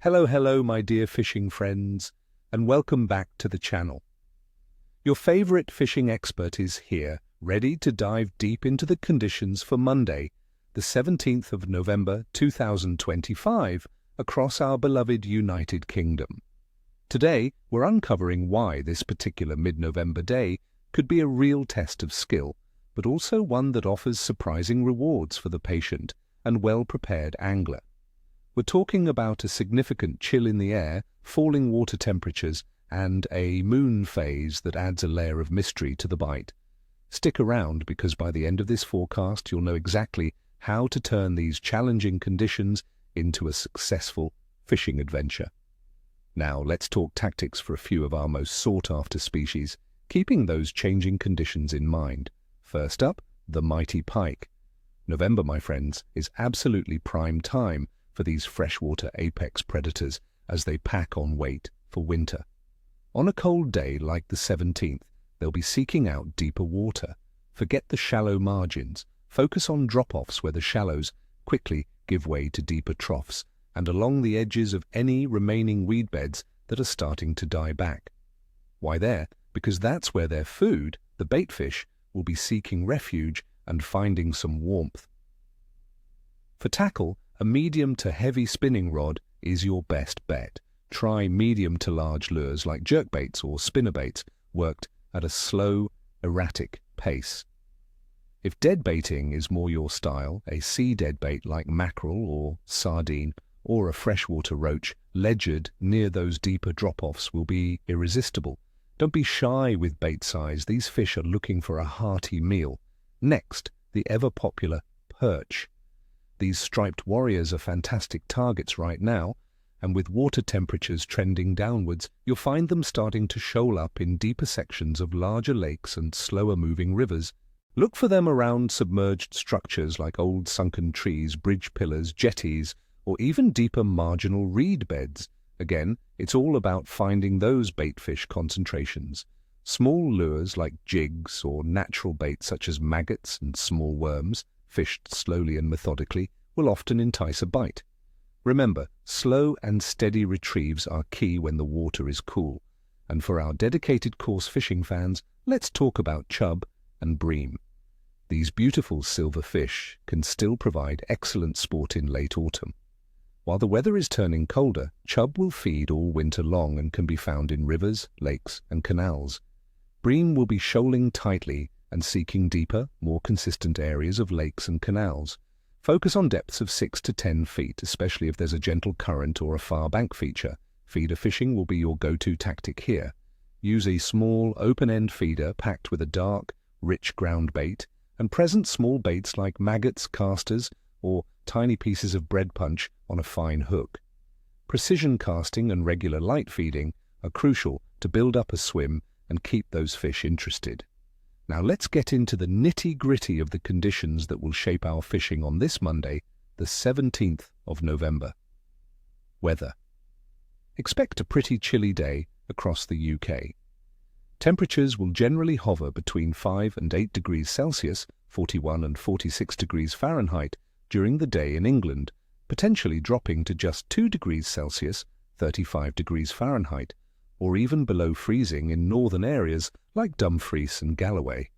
Hello, my dear fishing friends, and welcome back to the channel. Your favorite fishing expert is here, ready to dive deep into the conditions for Monday, the 17th of November 2025, across our beloved United Kingdom. Today, we're uncovering why this particular mid-November day could be a real test of skill, but also one that offers surprising rewards for the patient and well-prepared angler. We're talking about a significant chill in the air, falling water temperatures, and a moon phase that adds a layer of mystery to the bite. Stick around because by the end of this forecast you'll know exactly how to turn these challenging conditions into a successful fishing adventure. Now let's talk tactics for a few of our most sought-after species, keeping those changing conditions in mind. First up, the mighty pike. November, my friends, is absolutely prime time for these freshwater apex predators as they pack on weight for winter. On a cold day like the 17th, they'll be seeking out deeper water. Forget the shallow margins. Focus on drop-offs where the shallows quickly give way to deeper troughs and along the edges of any remaining weed beds that are starting to die back. Why there? Because that's where their food, the bait fish, will be seeking refuge and finding some warmth. For tackle, a medium to heavy spinning rod is your best bet. Try medium to large lures like jerkbaits or spinnerbaits, worked at a slow, erratic pace. If deadbaiting is more your style, a sea deadbait like mackerel or sardine or a freshwater roach ledgered near those deeper drop-offs will be irresistible. Don't be shy with bait size. These fish are looking for a hearty meal. Next, the ever-popular perch. These striped warriors are fantastic targets right now, and with water temperatures trending downwards, you'll find them starting to shoal up in deeper sections of larger lakes and slower-moving rivers. Look for them around submerged structures like old sunken trees, bridge pillars, jetties, or even deeper marginal reed beds. Again, it's all about finding those baitfish concentrations. Small lures like jigs or natural bait such as maggots and small worms, fished slowly and methodically, will often entice a bite. Remember, slow and steady retrieves are key when the water is cool. And for our dedicated coarse fishing fans, let's talk about chub and bream. These beautiful silver fish can still provide excellent sport in late autumn. While the weather is turning colder, chub will feed all winter long and can be found in rivers, lakes, and canals. Bream will be shoaling tightly and seeking deeper, more consistent areas of lakes and canals. Focus on depths of 6 to 10 feet, especially if there's a gentle current or a far bank feature. Feeder fishing will be your go-to tactic here. Use a small, open-end feeder packed with a dark, rich ground bait, and present small baits like maggots, casters, or tiny pieces of bread punch on a fine hook. Precision casting and regular light feeding are crucial to build up a swim and keep those fish interested. Now let's get into the nitty-gritty of the conditions that will shape our fishing on this Monday, the 17th of November. Weather. Expect a pretty chilly day across the UK. Temperatures will generally hover between 5 and 8 degrees Celsius, 41 and 46 degrees Fahrenheit, during the day in England, potentially dropping to just 2 degrees Celsius, 35 degrees Fahrenheit, or even below freezing in northern areas like Dumfries and Galloway.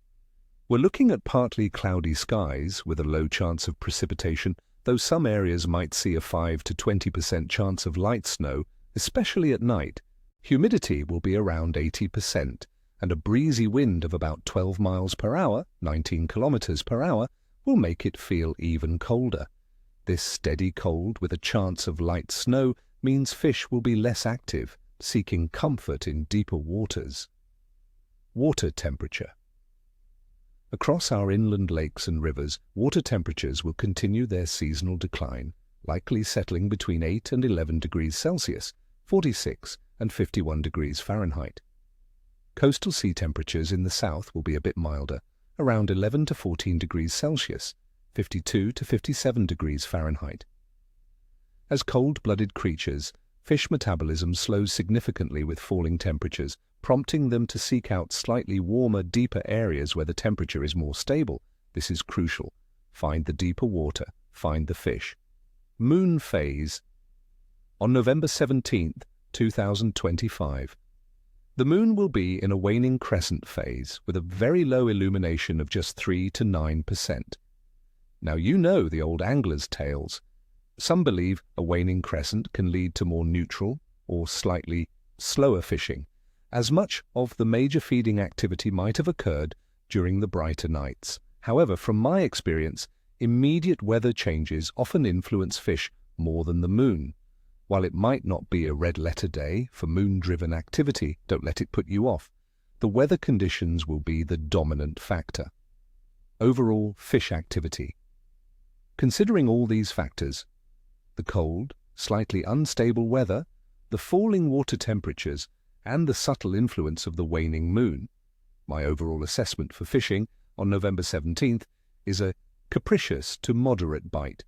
We're looking at partly cloudy skies with a low chance of precipitation, though some areas might see a 5 to 20% chance of light snow, especially at night. Humidity will be around 80%, and a breezy wind of about 12 miles per hour, 19 kilometers per hour, will make it feel even colder. This steady cold with a chance of light snow means fish will be less active, seeking comfort in deeper waters. Water temperature. Across our inland lakes and rivers, water temperatures will continue their seasonal decline, likely settling between 8 and 11 degrees Celsius, 46 and 51 degrees Fahrenheit. Coastal sea temperatures in the south will be a bit milder, around 11 to 14 degrees Celsius, 52 to 57 degrees Fahrenheit. As cold-blooded creatures, fish metabolism slows significantly with falling temperatures, prompting them to seek out slightly warmer, deeper areas where the temperature is more stable. This is crucial. Find the deeper water, find the fish. Moon phase. on November 17th, 2025. The moon will be in a waning crescent phase with a very low illumination of just 3 to 9%. Now you know the old angler's tales. Some believe a waning crescent can lead to more neutral or slightly slower fishing, as much of the major feeding activity might have occurred during the brighter nights. However, from my experience, immediate weather changes often influence fish more than the moon. While it might not be a red-letter day for moon-driven activity, don't let it put you off. The weather conditions will be the dominant factor. Overall fish activity. Considering all these factors, the cold, slightly unstable weather, the falling water temperatures, and the subtle influence of the waning moon, my overall assessment for fishing on November 17th is a capricious to moderate bite.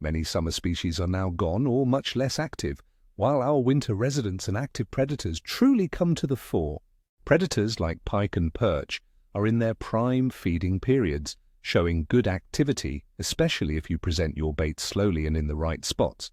Many summer species are now gone or much less active, while our winter residents and active predators truly come to the fore. Predators like pike and perch are in their prime feeding periods, showing good activity, especially if you present your bait slowly and in the right spots.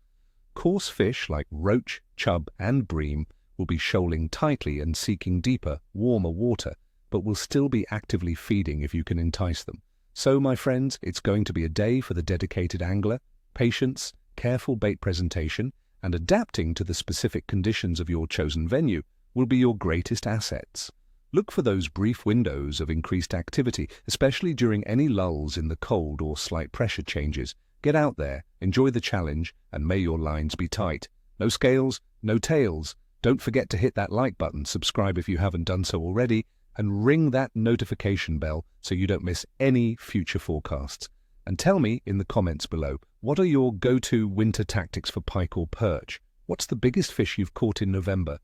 Coarse fish like roach, chub, and bream will be shoaling tightly and seeking deeper, warmer water, but will still be actively feeding if you can entice them. So, my friends, it's going to be a day for the dedicated angler. Patience, careful bait presentation, and adapting to the specific conditions of your chosen venue will be your greatest assets. Look for those brief windows of increased activity, especially during any lulls in the cold or slight pressure changes. Get out there, enjoy the challenge, and may your lines be tight. No scales, no tails. Don't forget to hit that like button, subscribe if you haven't done so already, and ring that notification bell so you don't miss any future forecasts. And tell me in the comments below, what are your go-to winter tactics for pike or perch? What's the biggest fish you've caught in November?